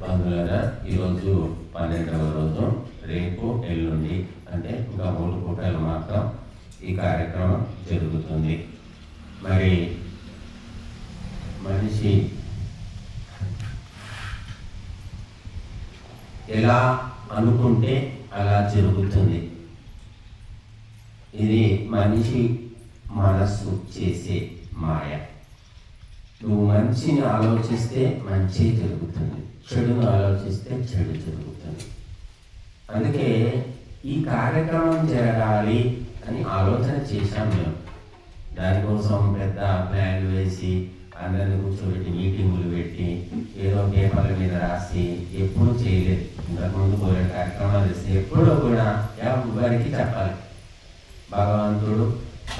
బంధువులారా, ఈరోజు 12వ రోజు, రేపు ఎల్లుండి అంటే ఇంకా 3 పూటలు మాత్రం ఈ కార్యక్రమం జరుగుతుంది. మరి మనిషి ఎలా అనుకుంటే అలా జరుగుతుంది. ఇది మనిషి మనస్సు చేసే మాయ. నువ్వు మంచిని ఆలోచిస్తే మంచి జరుగుతుంది, చెడును ఆలోచిస్తే చెడు జరుగుతుంది. అందుకే ఈ కార్యక్రమం జరగాలి అని ఆలోచన చేశాం మేము. దానికోసం పెద్ద ప్లాన్లు వేసి అందరిని కూర్చోబెట్టి మీటింగులు పెట్టి ఏదో పేపర్ల మీద రాసి ఎప్పుడు చేయలేదు. ఇంతకుముందు పోయే కార్యక్రమాలు చేస్తే ఎప్పుడూ కూడా ఎవరికి చెప్పాలి భగవంతుడు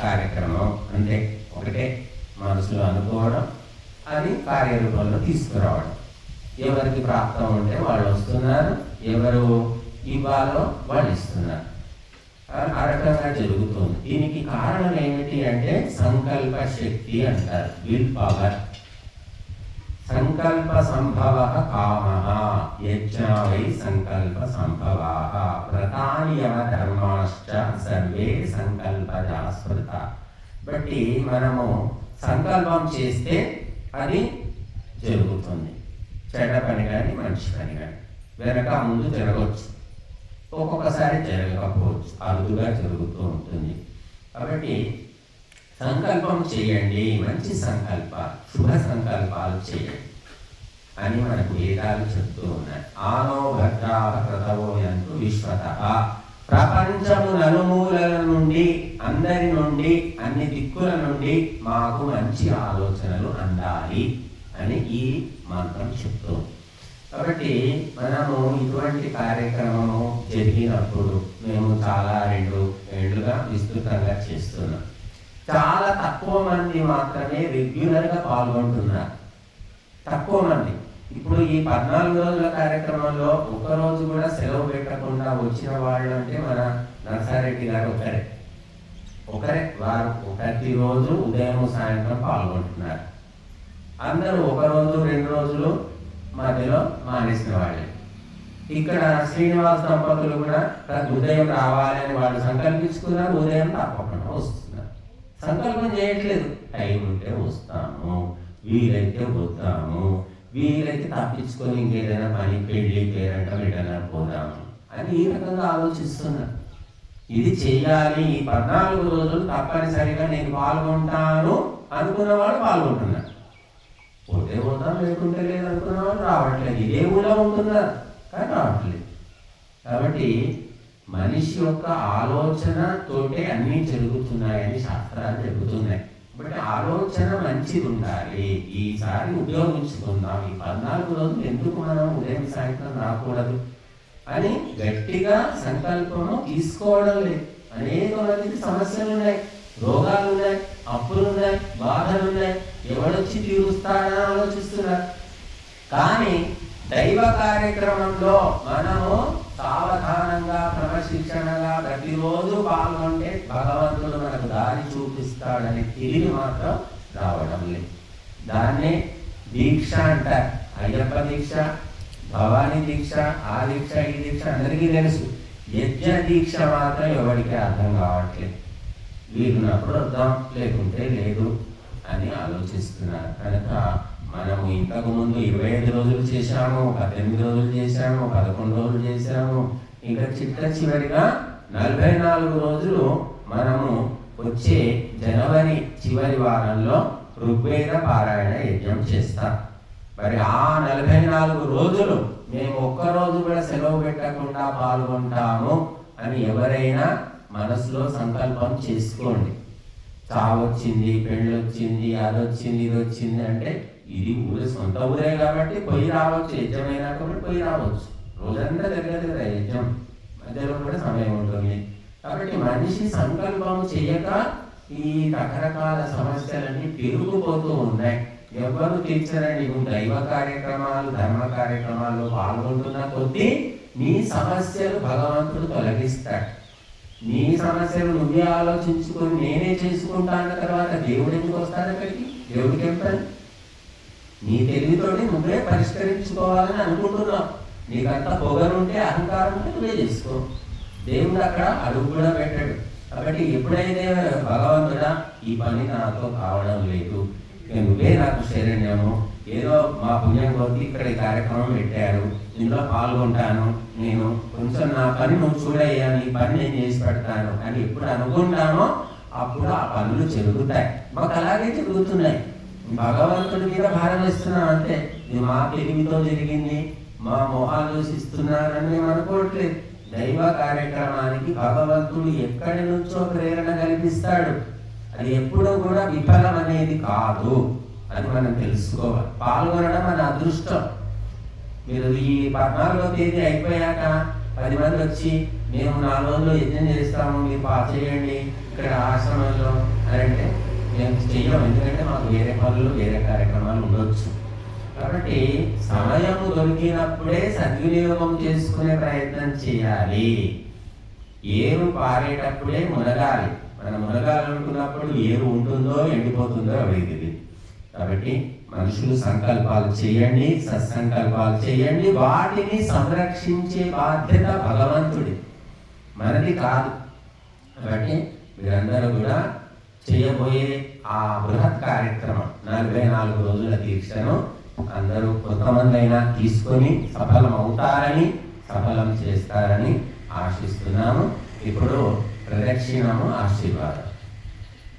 కార్యక్రమం అంటే ఒకటే, మనసులో అనుకోవడం, అది కార్యరూపంలో తీసుకురావడం. ఎవరికి ప్రాప్తం ఉంటే వాళ్ళు వస్తున్నారు, ఎవరు ఇవ్వాలో వాళ్ళు ఇస్తున్నారు. ఆ రకంగా జరుగుతుంది. దీనికి కారణం ఏమిటి అంటే సంకల్ప శక్తి అంటారు, విల్ పవర్. సంకల్ప సంభవ కామ యజ్ఞావై సంకల్ప సంభవ వ్రతాని యమ ధర్మాశ్చ సర్వే సంకల్పజా స్మృత. బట్టి మనము సంకల్పం చేస్తే అది జరుగుతుంది. చెడ్డ పని కానీ మంచి పని కానీ వెనక ముందు జరగవచ్చు, ఒక్కొక్కసారి జరగకపోవచ్చు, అరుదుగా జరుగుతూ ఉంటుంది. కాబట్టి సంకల్పం చేయండి, మంచి సంకల్ప, శుభ సంకల్పాలు చేయండి అని మనకు వేదాలు చెప్తూ ఉన్నాయి. ఆనో భద్రా క్రతవో యంతు విశ్వత. ప్రపంచము నలుమూలల నుండి, అందరి నుండి, అన్ని దిక్కుల నుండి మాకు మంచి ఆలోచనలు అందాలి అని ఈ మంత్రం చెప్తూ. కాబట్టి మనము ఇటువంటి కార్యక్రమము జరిగినప్పుడు మేము చాలా 2 ఏళ్లుగా విస్తృతంగా చేస్తున్నాం. చాలా తక్కువ మంది మాత్రమే రెగ్యులర్గా పాల్గొంటున్నారు, తక్కువ మంది. ఇప్పుడు ఈ 14 రోజుల కార్యక్రమంలో ఒక్కరోజు కూడా సెలవు పెట్టకుండా వచ్చిన వాళ్ళు అంటే మన నర్సారెడ్డి గారు ఒకరే. వారు ప్రతిరోజు ఉదయం సాయంత్రం పాల్గొంటున్నారు. అందరూ 1 రోజు 2 రోజులు మధ్యలో మానేసిన వాళ్ళే. ఇక్కడ శ్రీనివాస్ దంపతులు కూడా ఉదయం రావాలని వాళ్ళు సంకల్పించుకున్నారు, ఉదయం తప్పకుండా వస్తున్నారు. సంకల్పం చేయట్లేదు, టైం ఉంటే వస్తాము, వీలైతే వద్దాము, వీలైతే తప్పించుకొని ఇంకేదైనా పని, పెళ్లి, పేరంటం ఎటైనా పోదాము అని ఈ రకంగా ఆలోచిస్తున్నారు. ఇది చెయ్యాలి, ఈ 14 రోజులు తప్పనిసరిగా నేను పాల్గొంటాను అనుకున్న వాళ్ళు పాల్గొంటున్నారు. పోతే పోతాం, లేకుంటే లేదు అనుకున్న వాళ్ళు రావట్లేదు. ఇదే ఊళ్ళో ఉంటున్నారు కానీ రావట్లేదు. కాబట్టి మనిషి యొక్క ఆలోచన తోటే అన్నీ జరుగుతున్నాయని శాస్త్రాలు చెబుతున్నాయి. కాబట్టి ఆలోచన మంచిది ఉండాలి. ఈసారి ఉపయోగించుకుందాం. ఈ 14 రోజులు ఎందుకు మనం ఉదయం సాయంత్రం రాకూడదు అని గట్టిగా సంకల్పము తీసుకోవడం లేదు. అనేక మందికి సమస్యలు ఉన్నాయి, రోగాలు ఉన్నాయి, అప్పులు ఉన్నాయి, బాధలు ఉన్నాయి, ఎవడొచ్చి తీరుస్తాడని ఆలోచిస్తున్నారు. కానీ దైవ కార్యక్రమంలో మనము సావధానంగా, క్రమశిక్షణగా ప్రతిరోజు పాల్గొంటే భగవంతుడు మనకు దారి చూపిస్తాడని తెలివి మాత్రం రావడం లేదు. దాన్నే దీక్ష అంటారు. అయ్యప్ప దీక్ష, భవానీ దీక్ష, ఆ దీక్ష, ఈ దీక్ష అందరికీ తెలుసు. యజ్ఞ దీక్ష మాత్రం ఎవరికి అర్థం కావట్లేదు. వీలున్నప్పుడు వద్దాం, లేకుంటే లేదు అని ఆలోచిస్తున్నారు. కనుక మనము ఇంతకు ముందు 25 రోజులు చేశాము, 18 రోజులు చేశాము, 11 రోజులు చేశాము. ఇంకా చివరిగా 44 రోజులు మనము వచ్చే జనవరి చివరి వారంలో ఋగ్వేద పారాయణ యజ్ఞం చేస్తాం. మరి ఆ 44 రోజులు మేము ఒక్కరోజు కూడా సెలవు పెట్టకుండా పాల్గొంటాము అని ఎవరైనా మనసులో సంకల్పం చేసుకోండి. చావొచ్చింది, పెళ్ళొచ్చింది, అదొచ్చింది, ఇది వచ్చింది అంటే ఇది ఊరి సొంత ఊరే కాబట్టి పోయి రావచ్చు, యజ్ఞమైనా కాబట్టి పోయి రావచ్చు. రోజంతా జరగదు కదా యజ్ఞం, మధ్యలో కూడా సమయం ఉంటుంది. కాబట్టి మనిషి సంకల్పం చేయక ఈ రకరకాల సమస్యలన్నీ పెరిగిపోతూ ఉన్నాయి. ఎవరు తీర్చరండి. నువ్వు దైవ కార్యక్రమాలు, ధర్మ కార్యక్రమాల్లో పాల్గొంటున్న కొద్దీ నీ సమస్యలు భగవంతుడు తొలగిస్తాడు. నీ సమస్యలు నువ్వే ఆలోచించుకొని నేనే చేసుకుంటా అన్న తర్వాత దేవుడు ఎందుకు వస్తాడు? అక్కడికి దేవుడికి ఏం పని? నీ తెలివితోటి నువ్వే పరిష్కరించుకోవాలని అనుకుంటున్నావు. నీకంత పొగరుంటే, అహంకారం ఉంటే నువ్వే చేసుకో. దేవుడు అక్కడ అడుగు కూడా పెట్టాడు. కాబట్టి ఎప్పుడైతే భగవంతుడా ఈ పని నాతో కావడం లేదు, నువ్వే నాకు శరణ్యము, ఏదో మా పుణ్యం కొద్ది ఇక్కడ ఈ కార్యక్రమం పెట్టారు, ఇందులో పాల్గొంటాను, నేను కొంచెం నా పని నువ్వు చూడయ్యా, నీ పని నేను చేసి పెడతాను అని ఎప్పుడు అనుకుంటానో అప్పుడు ఆ పనులు జరుగుతాయి. మాకు అలాగే జరుగుతున్నాయి. భగవంతుడి మీద భారం వేస్తున్నాం అంతే. ఇది మా తెలివితో జరిగింది, మా మొహాలు చూసిస్తున్నారని మేము అనుకోవట్లేదు. దైవ కార్యక్రమానికి భగవంతుడు ఎక్కడి నుంచో ప్రేరణ కల్పిస్తాడు. అది ఎప్పుడూ కూడా విఫలం అనేది కాదు, అది మనం తెలుసుకోవాలి. పాల్గొనడం మన అదృష్టం. మీరు ఈ 14వ తేదీ అయిపోయాక 10 మంది వచ్చి మేము 4 రోజుల్లో యజ్ఞం చేస్తాము, మీరు చేయండి ఇక్కడ ఆశ్రమంలో అని అంటే మేము చెయ్యం. ఎందుకంటే మాకు వేరే పనులు, వేరే కార్యక్రమాలు ఉండొచ్చు. కాబట్టి సమయము దొరికినప్పుడే సద్వినియోగం చేసుకునే ప్రయత్నం చేయాలి. ఏరు పారేటప్పుడే మునగాలి. మనం మునగాలనుకున్నప్పుడు ఏరు ఉంటుందో ఎండిపోతుందో అడిగింది. కాబట్టి మనుషులు సంకల్పాలు చేయండి, సత్సంకల్పాలు చేయండి. వాటిని సంరక్షించే బాధ్యత భగవంతుడి, మనది కాదు. కాబట్టి మీరందరూ కూడా చేయబోయే ఆ బృహత్ కార్యక్రమం 44 రోజుల దీక్షను అందరూ కొంతమంది అయినా తీసుకొని సఫలం అవుతారని, సఫలం చేస్తారని ఆశిస్తున్నాము. ఇప్పుడు ప్రదక్షిణము, ఆశీర్వాదం.